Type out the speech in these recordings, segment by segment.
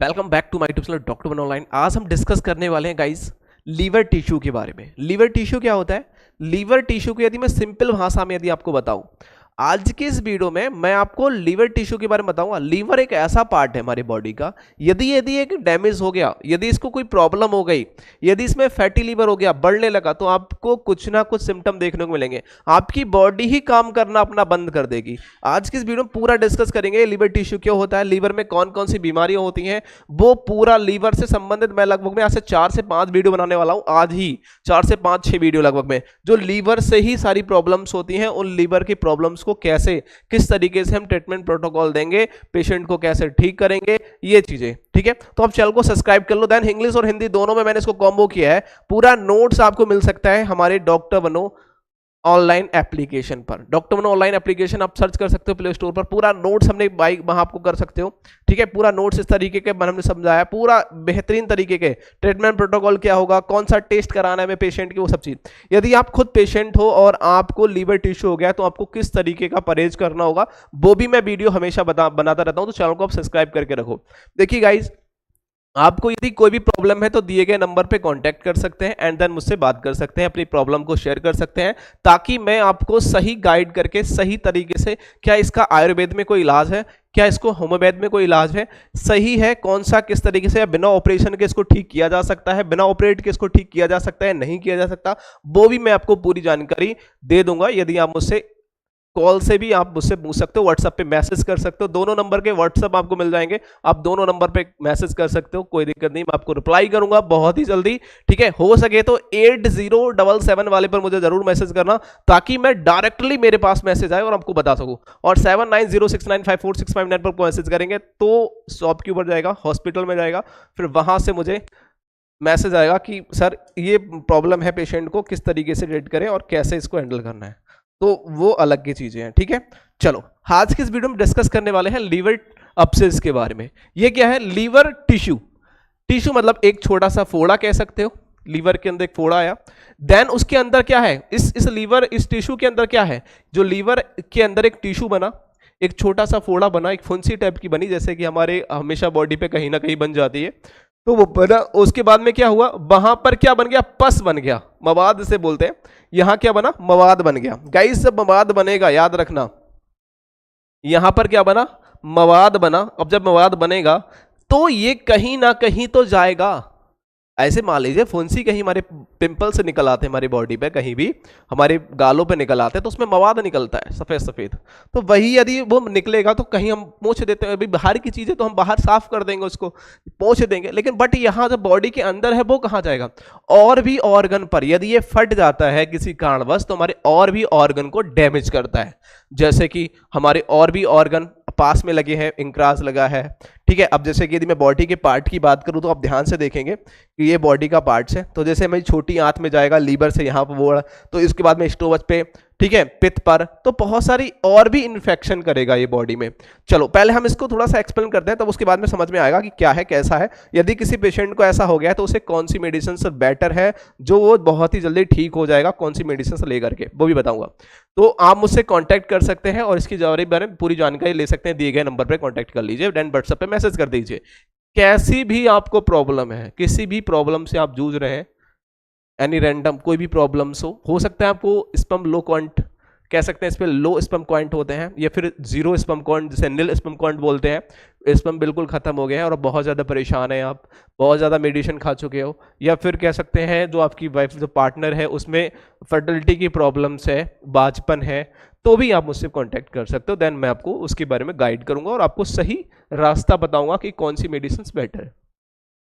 Welcome back to my YouTube channel doctor one online. आज हम discuss करने वाले हैं गाइस लीवर टिश्यू के बारे में। लीवर टिश्यू क्या होता है? लीवर टिश्यू को यदि मैं सिंपल भाषा में यदि आपको बताऊं, आज की इस वीडियो में मैं आपको लीवर टिश्यू के बारे में बताऊंगा। लीवर एक ऐसा पार्ट है हमारी बॉडी का, यदि एक डैमेज हो गया, यदि इसको कोई प्रॉब्लम हो गई, यदि इसमें फैटी लीवर हो गया, बढ़ने लगा, तो आपको कुछ ना कुछ सिम्टम देखने को मिलेंगे। आपकी बॉडी ही काम करना अपना बंद कर देगी। आज की इस वीडियो में पूरा डिस्कस करेंगे लीवर टिश्यू क्यों होता है, लीवर में कौन कौन सी बीमारियां होती हैं, वो पूरा लीवर से संबंधित मैं लगभग में आज से 4 से 5 वीडियो बनाने वाला हूं। आज ही 4 से 5-6 वीडियो लगभग में, जो लीवर से ही सारी प्रॉब्लम्स होती हैं, उन लीवर की प्रॉब्लम्स को कैसे, किस तरीके से हम ट्रीटमेंट प्रोटोकॉल देंगे, पेशेंट को कैसे ठीक करेंगे, ये चीजें। ठीक है, तो आप चैनल को सब्सक्राइब कर लो। देन इंग्लिश और हिंदी दोनों में मैंने इसको कॉम्बो किया है। पूरा नोट्स आपको मिल सकता है हमारे डॉक्टर वनो ऑनलाइन एप्लीकेशन पर। डॉक्टर वनो ऑनलाइन एप्लीकेशन आप सर्च कर सकते हो प्ले स्टोर पर। पूरा नोट्स हमने वहां आपको कर सकते हो। ठीक है, पूरा नोट्स इस तरीके के हमने समझाया, पूरा बेहतरीन तरीके के ट्रीटमेंट प्रोटोकॉल क्या होगा, कौन सा टेस्ट कराना है पेशेंट की, वो सब चीज। यदि आप खुद पेशेंट हो और आपको लीवर टिश्यू हो गया तो आपको किस तरीके का परहेज करना होगा, वो भी मैं वीडियो हमेशा बनाता रहता हूं। तो चैनल को आप सब्सक्राइब करके रखो। देखिए गाइज, आपको यदि कोई भी प्रॉब्लम है तो दिए गए नंबर पे कांटेक्ट कर सकते हैं एंड देन मुझसे बात कर सकते हैं, अपनी प्रॉब्लम को शेयर कर सकते हैं, ताकि मैं आपको सही गाइड करके सही तरीके से, क्या इसका आयुर्वेद में कोई इलाज है, क्या इसको होम्योपैथ में कोई इलाज है, सही है कौन सा, किस तरीके से बिना ऑपरेशन के इसको ठीक किया जा सकता है, बिना ऑपरेट के इसको ठीक किया जा सकता है, नहीं किया जा सकता, वो भी मैं आपको पूरी जानकारी दे दूंगा। यदि आप मुझसे कॉल से भी आप मुझसे पूछ सकते हो, व्हाट्सएप पे मैसेज कर सकते हो। दोनों नंबर के व्हाट्सएप आपको मिल जाएंगे, आप दोनों नंबर पे मैसेज कर सकते हो, कोई दिक्कत नहीं, मैं आपको रिप्लाई करूंगा बहुत ही जल्दी। ठीक है, हो सके तो 8077 वाले पर मुझे जरूर मैसेज करना, ताकि मैं डायरेक्टली मेरे पास मैसेज आए और आपको बता सकूं। और 7906954659 पर मैसेज करेंगे तो शॉप के ऊपर जाएगा, हॉस्पिटल में जाएगा, फिर वहां से मुझे मैसेज आएगा कि सर ये प्रॉब्लम है पेशेंट को, किस तरीके से ट्रीट करें और कैसे इसको हैंडल करना है, तो वो अलग की चीजें हैं। ठीक है, चलो आज की इस वीडियो में डिस्कस करने वाले हैं लीवर अब्सेस के बारे में। ये क्या है? Liver tissue. टिश्यू मतलब एक छोटा सा फोड़ा कह सकते हो, लीवर के अंदर एक फोड़ा आया। देन उसके अंदर क्या है, इस लीवर, इस टिश्यू के अंदर क्या है, जो लीवर के अंदर एक टिश्यू बना, एक छोटा सा फोड़ा बना, एक फुंसी टाइप की बनी, जैसे कि हमारे हमेशा बॉडी पे कहीं ना कहीं बन जाती है, तो वो बना। उसके बाद में क्या हुआ, वहां पर क्या बन गया, पस बन गया, मवाद से बोलते हैं। यहां क्या बना, मवाद बन गया। गाइस जब मवाद बनेगा, याद रखना, यहां पर क्या बना, मवाद बना। अब जब मवाद बनेगा तो ये कहीं ना कहीं तो जाएगा। ऐसे मान लीजिए फुंसी कहीं हमारे पिंपल से निकल आते हैं, हमारी बॉडी पे कहीं भी हमारे गालों पे निकल आते हैं, तो उसमें मवाद निकलता है सफेद सफेद। तो वही यदि वो निकलेगा तो कहीं हम पोंछ देते हैं, अभी बाहर की चीजें तो हम बाहर साफ कर देंगे, उसको पोंछ देंगे, लेकिन बट यहाँ जब बॉडी के अंदर है वो कहाँ जाएगा, और भी ऑर्गन पर। यदि ये फट जाता है किसी कारणवश तो हमारे और भी ऑर्गन को डैमेज करता है, जैसे कि हमारे और भी ऑर्गन पास में लगे हैं, इंक्रास लगा है। ठीक है, अब जैसे कि यदि मैं बॉडी के पार्ट की बात करूं तो आप ध्यान से देखेंगे कि ये बॉडी का पार्ट्स है। तो जैसे मेरी छोटी आंत में जाएगा, लीवर से यहाँ पर वो, तो इसके बाद में स्टोमच पे, ठीक है, पित्त पर, तो बहुत सारी और भी इन्फेक्शन करेगा ये बॉडी में। चलो पहले हम इसको थोड़ा सा एक्सप्लेन करते हैं, तब उसके बाद में समझ में आएगा कि क्या है, कैसा है। यदि किसी पेशेंट को ऐसा हो गया है तो उसे कौन सी मेडिसिन से बेटर है, जो वो बहुत ही जल्दी ठीक हो जाएगा, कौन सी मेडिसिन से लेकर के, वो भी बताऊंगा। तो आप मुझसे कॉन्टैक्ट कर सकते हैं और इसकी बारे में पूरी जानकारी ले सकते हैं। दिए गए नंबर पर कॉन्टैक्ट कर लीजिए, देन व्हाट्सएप पे मैसेज कर दीजिए। कैसी भी आपको प्रॉब्लम है, किसी भी प्रॉब्लम से आप जूझ रहे हैं, एनी रैंडम कोई भी प्रॉब्लम्स हो सकता है आपको स्पर्म लो काउंट कह सकते हैं, इस पर लो स्पर्म काउंट होते हैं, या फिर जीरो स्पर्म काउंट, जिसे नील स्पर्म काउंट बोलते हैं, स्पर्म बिल्कुल खत्म हो गए हैं और बहुत ज़्यादा परेशान है, आप बहुत ज़्यादा मेडिसिन खा चुके हो, या फिर कह सकते हैं जो आपकी वाइफ, जो पार्टनर है, उसमें फर्टिलिटी की प्रॉब्लम्स है, बाजपन है, तो भी आप मुझसे कांटेक्ट कर सकते हो। देन मैं आपको उसके बारे में गाइड करूंगा और आपको सही रास्ता बताऊंगा कि कौन सी मेडिसिन बेटर है।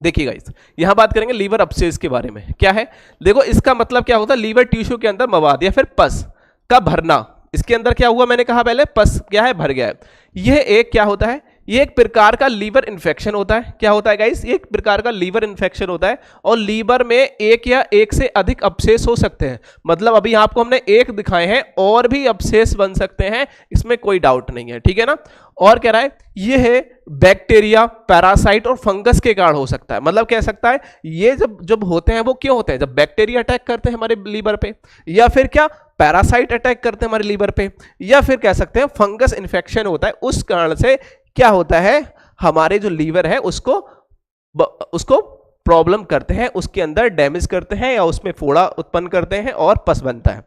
देखिए गाइस, यहां बात करेंगे लीवर अब्सेस के बारे में। क्या है, देखो इसका मतलब क्या होता है, लीवर टिश्यू के अंदर मवाद या फिर पस का भरना। इसके अंदर क्या हुआ, मैंने कहा पहले, पस क्या है, भर गया है। यह एक क्या होता है, ये एक प्रकार का लीवर इन्फेक्शन होता है। क्या होता है गाइस, ये एक प्रकार का लीवर इन्फेक्शन होता है, और लीवर में एक या एक से अधिक अब्सेस हो सकते हैं। मतलब अभी आपको हमने एक दिखाए हैं, और भी अब्सेस बन सकते हैं, इसमें कोई डाउट नहीं है। ठीक है ना। और कह रहा है ये है बैक्टीरिया, पैरासाइट और फंगस के कारण हो सकता है। मतलब कह सकता है ये जब होते हैं वो क्यों होते हैं, जब बैक्टीरिया अटैक करते हैं हमारे लीवर पे, या फिर क्या पैरासाइट अटैक करते हैं हमारे लीवर पे, या फिर कह सकते हैं फंगस इन्फेक्शन होता है। उस कारण से क्या होता है, हमारे जो लीवर है उसको उसको प्रॉब्लम करते हैं, उसके अंदर डैमेज करते हैं या उसमें फोड़ा उत्पन्न करते हैं और पस बनता है।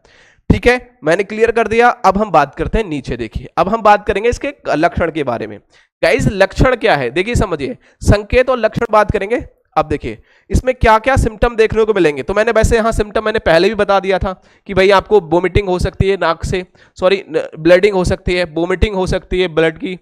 ठीक है, मैंने क्लियर कर दिया। अब हम बात करते हैं नीचे, देखिए अब हम बात करेंगे इसके लक्षण के बारे में। गाइस लक्षण क्या है, देखिए समझिए, संकेत और लक्षण बात करेंगे। अब देखिए इसमें क्या क्या सिम्टम देखने को मिलेंगे। तो मैंने वैसे यहां सिम्टम मैंने पहले भी बता दिया था कि भाई आपको वोमिटिंग हो सकती है नाक से, सॉरी ब्लीडिंग हो सकती है, वोमिटिंग हो सकती है ब्लड की,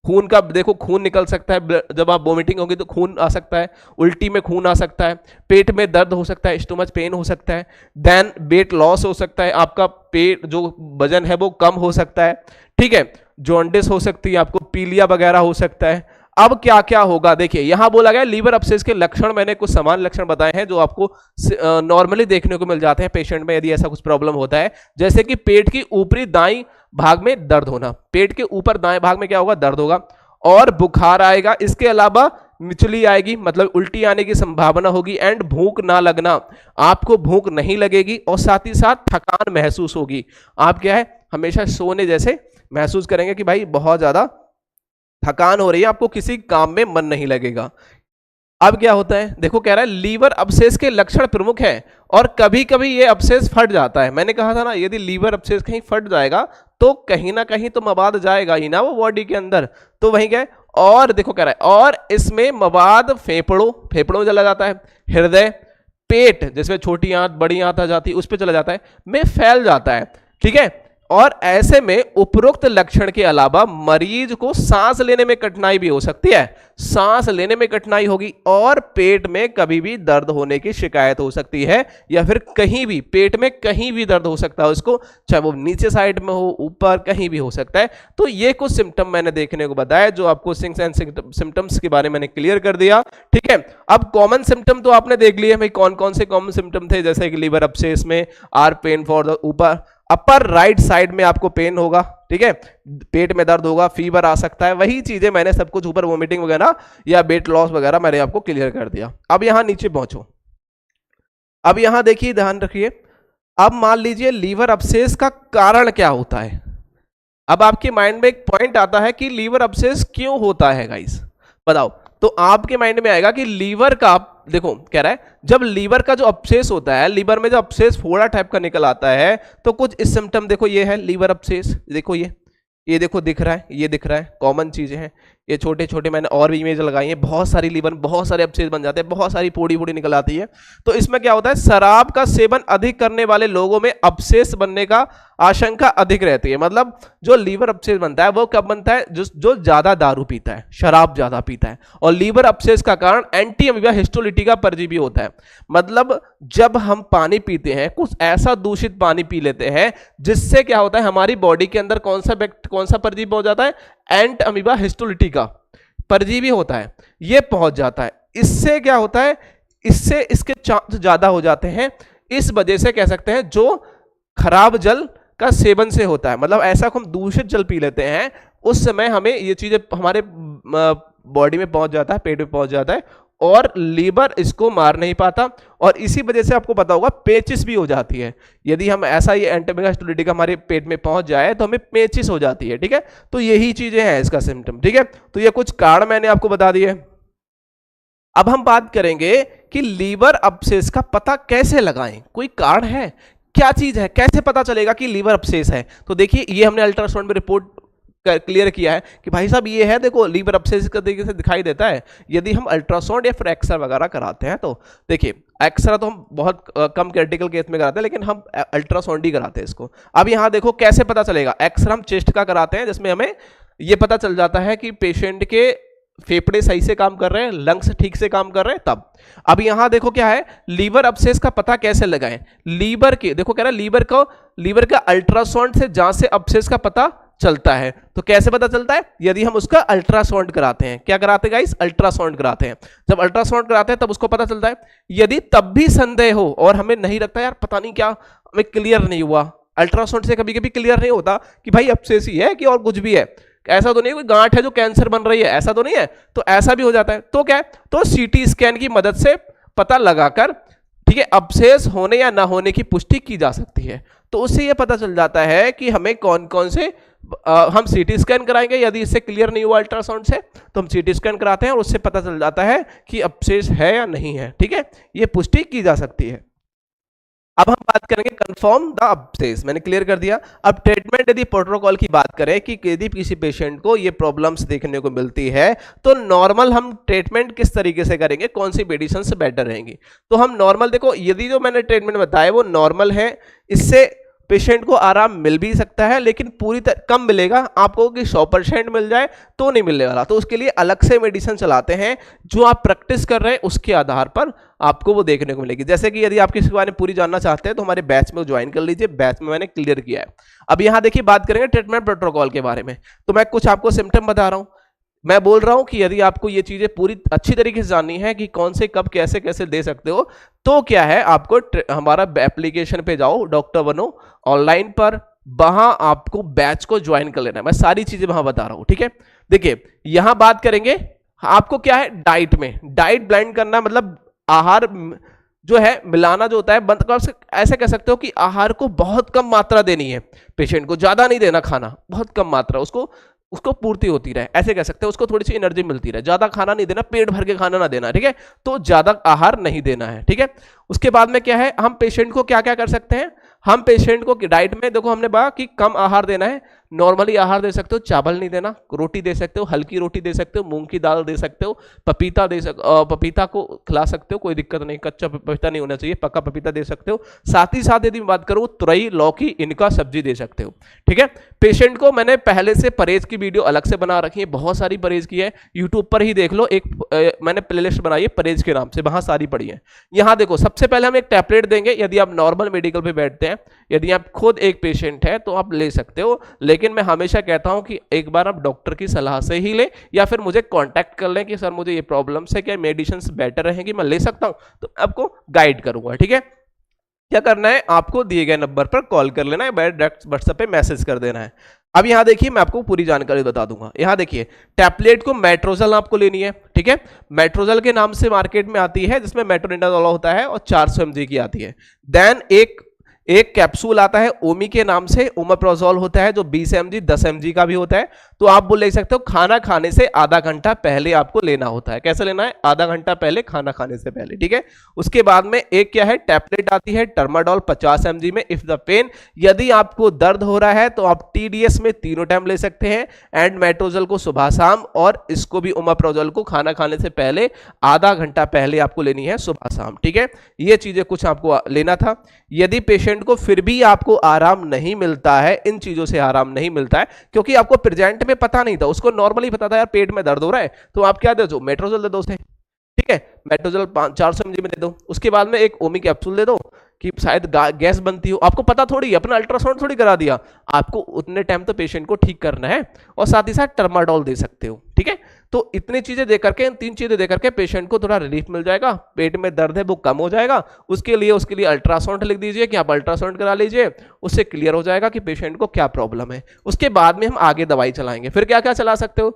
खून का देखो खून निकल सकता है, जब आप वोमिटिंग होगी तो खून आ सकता है, उल्टी में खून आ सकता है, पेट में दर्द हो सकता है, स्टोमच पेन हो सकता है, देन वेट लॉस हो सकता है, आपका पेट जो वजन है वो कम हो सकता है। ठीक है, जॉन्डिस हो सकती है, आपको पीलिया वगैरह हो सकता है। अब क्या क्या होगा, देखिए यहां बोला गया लीवर अपसेस के लक्षण, मैंने कुछ समान लक्षण बताए हैं जो आपको नॉर्मली देखने को मिल जाते हैं पेशेंट में यदि ऐसा कुछ प्रॉब्लम होता है। जैसे कि पेट की ऊपरी दाईं भाग में दर्द होना, पेट के ऊपर दाएं भाग में क्या होगा, दर्द होगा और बुखार आएगा। इसके अलावा मिचली आएगी, मतलब उल्टी आने की संभावना होगी, एंड भूख ना लगना, आपको भूख नहीं लगेगी और साथ ही साथ थकान महसूस होगी। आप क्या है हमेशा सोने जैसे महसूस करेंगे कि भाई बहुत ज्यादा थकान हो रही है, आपको किसी काम में मन नहीं लगेगा। अब क्या होता है, देखो कह रहा है लीवर अपसेस के लक्षण प्रमुख हैं और कभी कभी ये अपसेस फट जाता है। मैंने कहा था ना यदि लीवर अपसेस कहीं फट जाएगा तो कहीं ना कहीं तो मवाद जाएगा ही ना वो बॉडी के अंदर, तो वहीं गए। और देखो कह रहा है और इसमें मवाद फेफड़ों में चला जाता है, हृदय, पेट जिसमें छोटी आंत बड़ी आंत आ जाती है उस पर चला जाता है, में फैल जाता है। ठीक है, और ऐसे में उपरोक्त लक्षण के अलावा मरीज को सांस लेने में कठिनाई भी हो सकती है, सांस लेने में कठिनाई होगी और पेट में कभी भी दर्द होने की शिकायत हो सकती है, या फिर कहीं भी पेट में कहीं भी दर्द हो सकता है उसको, चाहे वो नीचे साइड में हो ऊपर कहीं भी हो सकता है। तो ये कुछ सिम्टम मैंने देखने को बताया जो आपको सिम्टम्स के बारे में मैंने क्लियर कर दिया। ठीक है, अब कॉमन सिम्टम तो आपने देख लिए भाई कौन कौन से कॉमन सिम्टम थे, जैसे कि लीवर अपसेस में आर पेन फॉर द ऊपर अपर राइट साइड में आपको पेन होगा, ठीक है, पेट में दर्द होगा, फीवर आ सकता है, वही चीजें मैंने सब कुछ ऊपर वोमिटिंग वगैरह या वेट लॉस वगैरह मैंने आपको क्लियर कर दिया। अब यहां नीचे पहुंचो, अब यहां देखिए ध्यान रखिए, अब मान लीजिए लीवर अपसेस का कारण क्या होता है। अब आपके माइंड में एक पॉइंट आता है कि लीवर अपसेस क्यों होता है गाइस, बताओ। तो आपके माइंड में आएगा कि लीवर का, देखो कह रहा है जब लीवर का जो अपसेस होता है, लीवर में जो अपसेस फोड़ा टाइप का निकल आता है तो कुछ इस सिम्टम, देखो ये है लीवर अपसेस, देखो ये देखो दिख रहा है, ये दिख रहा है, कॉमन चीजें हैं ये, छोटे छोटे मैंने और भी इमेज लगाई है, बहुत सारी लीवर में बहुत सारे अपसेस बन जाते हैं, बहुत सारी पोड़ी पोड़ी निकल आती है। तो इसमें क्या होता है, शराब का सेवन अधिक करने वाले लोगों में अपसेस बनने का आशंका अधिक रहती है। मतलब जो लीवर अपसेस बनता है वो कब बनता है, जो ज्यादा दारू पीता है, शराब ज्यादा पीता है। और लीवर अपसेस का कारण एंटी अमीबा हिस्टोलिटिका परजीवी होता है। मतलब जब हम पानी पीते हैं, कुछ ऐसा दूषित पानी पी लेते हैं जिससे क्या होता है, हमारी बॉडी के अंदर कौन सा परजीवी हो जाता है, एंट अमीबा हिस्टोलिटिका परजीवी होता है, ये पहुंच जाता है। इससे क्या होता है, इससे इसके चांस ज्यादा हो जाते हैं। इस वजह से कह सकते हैं जो खराब जल का सेवन से होता है, मतलब ऐसा हम दूषित जल पी लेते हैं उस समय हमें ये चीजें हमारे बॉडी में पहुंच जाता है, पेट में पहुंच जाता है और लीवर इसको मार नहीं पाता। और इसी वजह से आपको पता होगा पेचिस भी हो जाती है। यदि हम ऐसा ही एंटी अमीबा हिस्टोलिटिका हमारे पेट में पहुंच जाए तो हमें पेचिस हो जाती है। ठीक है, तो यही चीजें हैं इसका सिम्टम। ठीक है, तो ये कुछ कारण मैंने आपको बता दिए। अब हम बात करेंगे कि लीवर अपसेस का पता कैसे लगाएं, कोई कारण है, क्या चीज है, कैसे पता चलेगा कि लीवर अपसेस है। तो देखिए ये हमने अल्ट्रासाउंड में रिपोर्ट क्लियर किया है कि भाई साहब ये है, देखो लीवर अपसेस का तरीके से दिखाई देता है। यदि हम अल्ट्रासाउंड या फिर एक्सरे वगैरह कराते हैं तो देखिए एक्सरे तो हम बहुत कम क्रिटिकल केस में कराते हैं, लेकिन हम अल्ट्रासाउंड ही कराते हैं इसको। अब यहाँ देखो कैसे पता चलेगा, एक्सरे हम चेस्ट का कराते हैं जिसमें हमें ये पता चल जाता है कि पेशेंट के फेफड़े सही से काम कर रहे हैं, लंग्स ठीक से काम कर रहे हैं तब। अब यहां देखो क्या है, लीवर अपसेस का पता कैसे लगाएं। लीवर के देखो कह रहा है लीवर का अल्ट्रासाउंड से जांच से अपसेस का पता चलता है। तो कैसे पता चलता है, यदि हम उसका अल्ट्रासाउंड कराते हैं। क्या कराते हैं गाइस, अल्ट्रासाउंड कराते हैं। जब अल्ट्रासाउंड कराते हैं तब उसको पता चलता है। यदि तब भी संदेह हो और हमें नहीं लगता यार पता नहीं क्या हमें क्लियर नहीं हुआ, अल्ट्रासाउंड से कभी कभी क्लियर नहीं होता कि भाई अपसेस ही है कि और कुछ भी है, ऐसा तो नहीं कोई गांठ है जो कैंसर बन रही है, ऐसा तो नहीं है, तो ऐसा भी हो जाता है। तो क्या है, तो सीटी स्कैन की मदद से पता लगाकर ठीक है अपसेस होने या ना होने की पुष्टि की जा सकती है। तो उससे यह पता चल जाता है कि हमें कौन कौन से हम सीटी स्कैन कराएंगे, यदि इससे क्लियर नहीं हुआ अल्ट्रासाउंड से तो हम सीटी स्कैन कराते हैं और उससे पता चल जाता है कि अब्सेस है या नहीं है। ठीक है, ये पुष्टि की जा सकती है। अब हम बात करेंगे कंफर्म द अब्सेस, मैंने क्लियर कर दिया। अब ट्रीटमेंट यदि प्रोटोकॉल की बात करें कि यदि किसी पेशेंट को ये प्रॉब्लम्स देखने को मिलती है तो नॉर्मल हम ट्रीटमेंट किस तरीके से करेंगे, कौन सी मेडिसिन से बेटर रहेंगी। तो हम नॉर्मल, देखो यदि जो मैंने ट्रीटमेंट बताया वो नॉर्मल है, इससे पेशेंट को आराम मिल भी सकता है लेकिन पूरी तरह कम मिलेगा आपको कि 100% मिल जाए तो नहीं मिलने वाला। तो उसके लिए अलग से मेडिसिन चलाते हैं, जो आप प्रैक्टिस कर रहे हैं उसके आधार पर आपको वो देखने को मिलेगी। जैसे कि यदि आप किसी के बारे में पूरी जानना चाहते हैं तो हमारे बैच में ज्वाइन कर लीजिए, बैच में मैंने क्लियर किया है। अब यहाँ देखिए बात करेंगे ट्रीटमेंट प्रोटोकॉल के बारे में। तो मैं कुछ आपको सिम्टम बता रहा हूँ, मैं बोल रहा हूं कि यदि आपको ये चीजें पूरी अच्छी तरीके से जाननी है कि कौन से कब कैसे कैसे दे सकते हो, तो क्या है आपको हमारा एप्लीकेशन पे जाओ डॉक्टर बनो ऑनलाइन पर, वहां आपको बैच को ज्वाइन कर लेना है। मैं सारी चीजें वहां बता रहा हूं। ठीक है, देखिए यहां बात करेंगे आपको क्या है, डाइट में डाइट ब्लाइंड करना, मतलब आहार जो है मिलाना जो होता है बंद कर, ऐसे कह सकते हो कि आहार को बहुत कम मात्रा देनी है पेशेंट को, ज्यादा नहीं देना खाना, बहुत कम मात्रा, उसको पूर्ति होती रहे, ऐसे कह सकते हैं, उसको थोड़ी सी एनर्जी मिलती रहे, ज्यादा खाना नहीं देना, पेट भर के खाना ना देना। ठीक है, तो ज्यादा आहार नहीं देना है। ठीक है, उसके बाद में क्या है, हम पेशेंट को क्या क्या कर सकते हैं, हम पेशेंट को डाइट में देखो हमने कहा कि कम आहार देना है, नॉर्मली आहार दे सकते हो, चावल नहीं देना, रोटी दे सकते हो, हल्की रोटी दे सकते हो, मूंग की दाल दे सकते हो, पपीता पपीता को खिला सकते हो, कोई दिक्कत नहीं, कच्चा पपीता नहीं होना चाहिए, पक्का पपीता दे सकते हो। साथ ही साथ यदि बात करूं तुरई, लौकी, इनका सब्जी दे सकते हो। ठीक है, पेशेंट को मैंने पहले से परहेज की वीडियो अलग से बना रखी है, बहुत सारी परहेज की है, यूट्यूब पर ही देख लो, एक मैंने प्लेलिस्ट बनाई है परहेज के नाम से, वहां सारी पड़ी है। यहां देखो सबसे पहले हम एक टैबलेट देंगे, यदि आप नॉर्मल मेडिकल पे बैठते हैं, यदि आप खुद एक पेशेंट है तो आप ले सकते हो, लेकिन मैं हमेशा कहता हूं कि एक बार आप डॉक्टर की सलाह से ही लें या फिर मुझे कांटेक्ट कर लें कि सर मुझे ये प्रॉब्लम्स है, क्या मेडिसिन बेटर रहेंगी, मैं ले सकता हूं, तो आपको गाइड करूंगा। ठीक है, क्या करना है, आपको दिए गए नंबर पर कॉल कर लेना है, डायरेक्ट व्हाट्सएप पे मैसेज कर देना है। अब यहां देखिए मैं आपको पूरी जानकारी बता दूंगा। यहां देखिए टैबलेट को मेट्रोजल आपको लेनी है। ठीक है, मेट्रोजल के नाम से मार्केट में आती है, जिसमें मेट्रोनिडाजोल होता है और 400 mg की आती है। देन एक कैप्सूल आता है ओमी के नाम से, ओमेप्रोजोल होता है जो 20 mg 10 mg का भी होता है। तो आप बोल ले सकते हो खाना खाने से आधा घंटा पहले आपको लेना होता है। कैसे लेना है, आधा घंटा पहले, खाना खाने से पहले। ठीक है, उसके बाद में एक क्या है टैबलेट आती है टर्माडोल 50 mg में, इफ द पेन, यदि आपको दर्द हो रहा है तो आप TDS में तीनों टाइम ले सकते हैं, एंड मेट्रोजल को सुबह शाम, और इसको भी ओमेप्रोजोल को खाना खाने से पहले आधा घंटा पहले आपको लेनी है, सुबह शाम। ठीक है, ये चीजें कुछ आपको लेना था। यदि पेशेंट को फिर भी आपको आराम नहीं मिलता है, इन चीजों से आराम नहीं मिलता है, क्योंकि आपको प्रेजेंट में पता नहीं था, उसको नॉर्मली पता था यार पेट में दर्द हो रहा है, तो आप क्या दे दो, मेट्रोजोल दे दो उसे। ठीक है, मेट्रोजोल 400 mg में दे दो, उसके बाद में एक ओमी कैप्सूल दे दो कि शायद गैस बनती हो, आपको पता थोड़ी, अपना अल्ट्रासाउंड थोड़ी करा दिया, आपको उतने टाइम तो पेशेंट को ठीक करना है, और साथ ही साथ टर्माडोल दे सकते हो। ठीक है, तो इतनी चीजें दे करके, इन 3 चीजें दे करके पेशेंट को थोड़ा रिलीफ मिल जाएगा, पेट में दर्द है वो कम हो जाएगा। उसके लिए अल्ट्रासाउंड लिख दीजिए कि आप अल्ट्रासाउंड करा लीजिए, उससे क्लियर हो जाएगा कि पेशेंट को क्या प्रॉब्लम है। उसके बाद में हम आगे दवाई चलाएंगे। फिर क्या क्या चला सकते हो,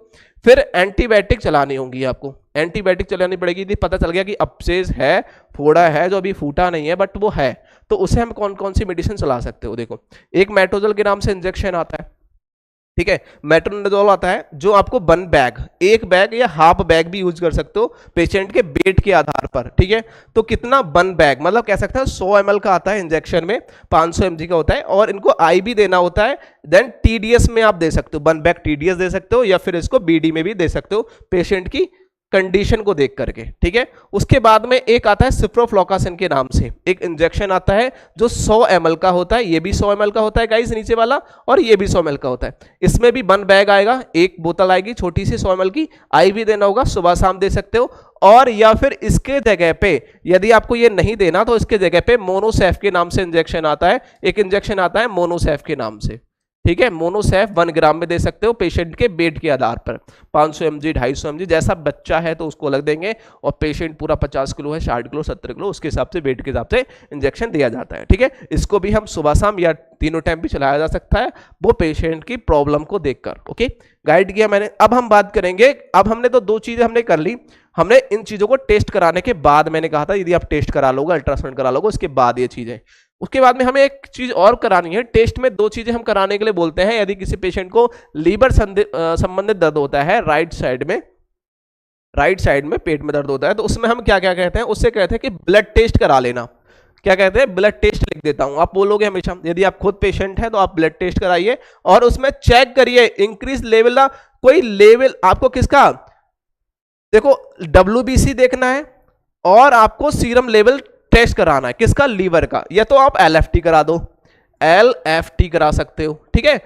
फिर एंटीबायोटिक चलानी होंगी आपको, एंटीबायोटिक चलानी पड़ेगी। यदि पता चल गया कि अब्सेस है, फोड़ा है, जो अभी फूटा नहीं है बट वो है, तो उसे हम कौन कौन सी मेडिसिन चला सकते हो। देखो एक मेट्रोजोल के नाम से इंजेक्शन आता है, ठीक है, मेट्रोनिडाजोल आता है जो आपको 1 बैग, 1 बैग या हाफ बैग भी यूज कर सकते हो पेशेंट के वेट के आधार पर। ठीक है, तो कितना 1 बैग मतलब कह सकते हैं 100 ml का आता है इंजेक्शन में, 500 mg का होता है, और इनको IV देना होता है। देन TDS में आप दे सकते हो, 1 बैग TDS दे सकते हो, या फिर इसको BD में भी दे सकते हो पेशेंट की कंडीशन को देख करके। ठीक है, उसके बाद में एक आता है सिप्रोफ्लोक्सासिन के नाम से एक इंजेक्शन आता है जो 100 ml का होता है, ये भी 100 ml का होता है गाइस नीचे वाला, और ये भी 100 ml का होता है। इसमें भी 1 बैग आएगा, एक बोतल आएगी छोटी सी 100 ml की, IV देना होगा, सुबह शाम दे सकते हो। और या फिर इसके जगह पे यदि आपको ये नहीं देना तो इसके जगह पे मोनोसेफ के नाम से इंजेक्शन आता है, एक इंजेक्शन आता है मोनोसेफ के नाम से। ठीक है, मोनोसेफ 1 ग्राम में दे सकते हो पेशेंट के वेट के आधार पर, 500 mg 250 mg, जैसा बच्चा है तो उसको अलग देंगे, और पेशेंट पूरा 50 किलो है, 60 किलो, 70 किलो, उसके हिसाब से वेट के हिसाब से इंजेक्शन दिया जाता है। ठीक है, इसको भी हम सुबह शाम या तीनों टाइम भी चलाया जा सकता है, वो पेशेंट की प्रॉब्लम को देखकर। ओके, गाइड किया मैंने। अब हम बात करेंगे, अब हमने तो 2 चीजें हमने कर ली, हमने इन चीजों को टेस्ट कराने के बाद, मैंने कहा था यदि आप टेस्ट करा लोगे, अल्ट्रासाउंड करा लोगे, उसके बाद ये चीजें, उसके बाद में हमें एक चीज और करानी है, टेस्ट में दो चीजें हम कराने के लिए बोलते हैं। यदि किसी पेशेंट को लीवर संबंधित दर्द होता है राइट साइड में पेट में दर्द होता है, तो उसमें हम क्या क्या कहते हैं, उससे कहते हैं कि ब्लड टेस्ट करा लेना। क्या कहते हैं, ब्लड टेस्ट लिख देता हूं, आप बोलोगे हमेशा, यदि आप खुद पेशेंट हैं तो आप ब्लड टेस्ट कराइए और उसमें चेक करिए इंक्रीज लेवल ना, कोई लेवल आपको किसका, देखो WBC देखना है और आपको सीरम लेवल टेस्ट कराना है, किसका, लीवर का। या तो आप LFT करा दो, LFT करा सकते हो, ठीक है,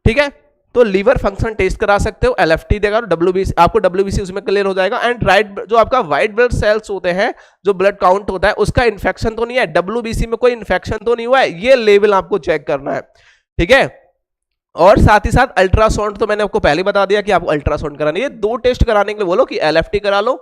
ठीक है, तो लीवर फंक्शन टेस्ट करा सकते हो, LFT देगा तो WBC, आपको WBC उसमें क्लियर हो जाएगा। एंड राइट, जो आपका व्हाइट ब्लड सेल्स होते हैं, जो ब्लड काउंट होता है, उसका इन्फेक्शन तो नहीं है, WBC में कोई इन्फेक्शन तो नहीं हुआ है, ये लेवल आपको चेक करना है, ठीक है। और साथ ही साथ अल्ट्रासाउंड तो मैंने आपको पहले बता दिया कि आपको अल्ट्रासाउंड करानी है। दो टेस्ट कराने के लिए बोलो कि LFT करा लो,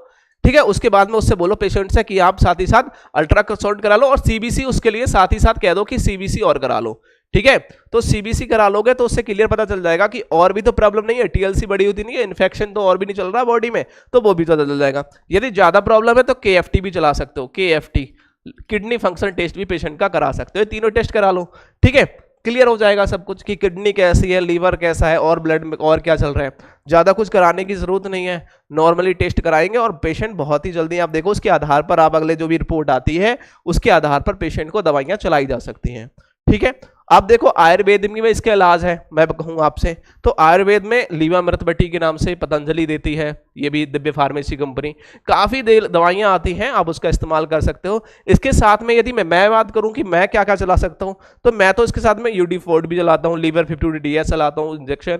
ठीक है, उसके बाद में उससे बोलो पेशेंट से कि आप साथ ही साथ अल्ट्रासाउंड करा लो और CBC उसके लिए साथ ही साथ कह दो कि CBC और करा लो, ठीक है। तो CBC करा लोगे तो उससे क्लियर पता चल जाएगा कि और भी तो प्रॉब्लम नहीं है, TLC बड़ी होती नहीं है, इन्फेक्शन तो और भी नहीं चल रहा बॉडी में, तो वो भी पता चल जाएगा। यदि ज्यादा प्रॉब्लम है तो KFT भी चला सकते हो, KFT किडनी फंक्शन टेस्ट भी पेशेंट का करा सकते हो, तीनों टेस्ट करा लो, ठीक है, क्लियर हो जाएगा सब कुछ कि किडनी कैसी है, लीवर कैसा है और ब्लड में और क्या चल रहा है। ज्यादा कुछ कराने की जरूरत नहीं है, नॉर्मली टेस्ट कराएंगे और पेशेंट बहुत ही जल्दी, आप देखो उसके आधार पर, आप अगले जो भी रिपोर्ट आती है उसके आधार पर पेशेंट को दवाइयां चलाई जा सकती हैं, ठीक है। अब देखो आयुर्वेद में इसका इलाज है, मैं कहूँ आपसे, तो आयुर्वेद में लीवामृतबटी के नाम से पतंजलि देती है, ये भी दिव्य फार्मेसी कंपनी, काफी दवाइयां आती हैं, आप उसका इस्तेमाल कर सकते हो। इसके साथ में यदि मैं बात करूं कि मैं क्या क्या चला सकता हूं, तो मैं तो इसके साथ में UD4 भी चलाता हूं, लीवर 50DS चलाता हूं इंजेक्शन,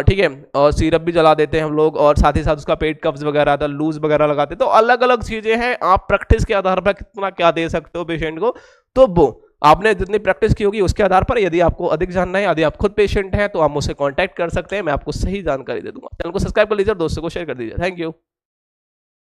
ठीक है, और सिरप भी चला देते हैं हम लोग, और साथ ही साथ उसका पेट कब्ज वगैरह था, लूज वगैरह लगाते हैं। तो अलग अलग चीजें हैं, आप प्रैक्टिस के आधार पर कितना क्या दे सकते हो पेशेंट को, तो वो आपने जितनी प्रैक्टिस की होगी उसके आधार पर। यदि आपको अधिक जानना है, यदि आप खुद पेशेंट हैं, तो आप मुझसे कांटेक्ट कर सकते हैं, मैं आपको सही जानकारी दे दूंगा। चैनल को सब्सक्राइब कर लीजिए और दोस्तों को शेयर कर दीजिए। Thank you.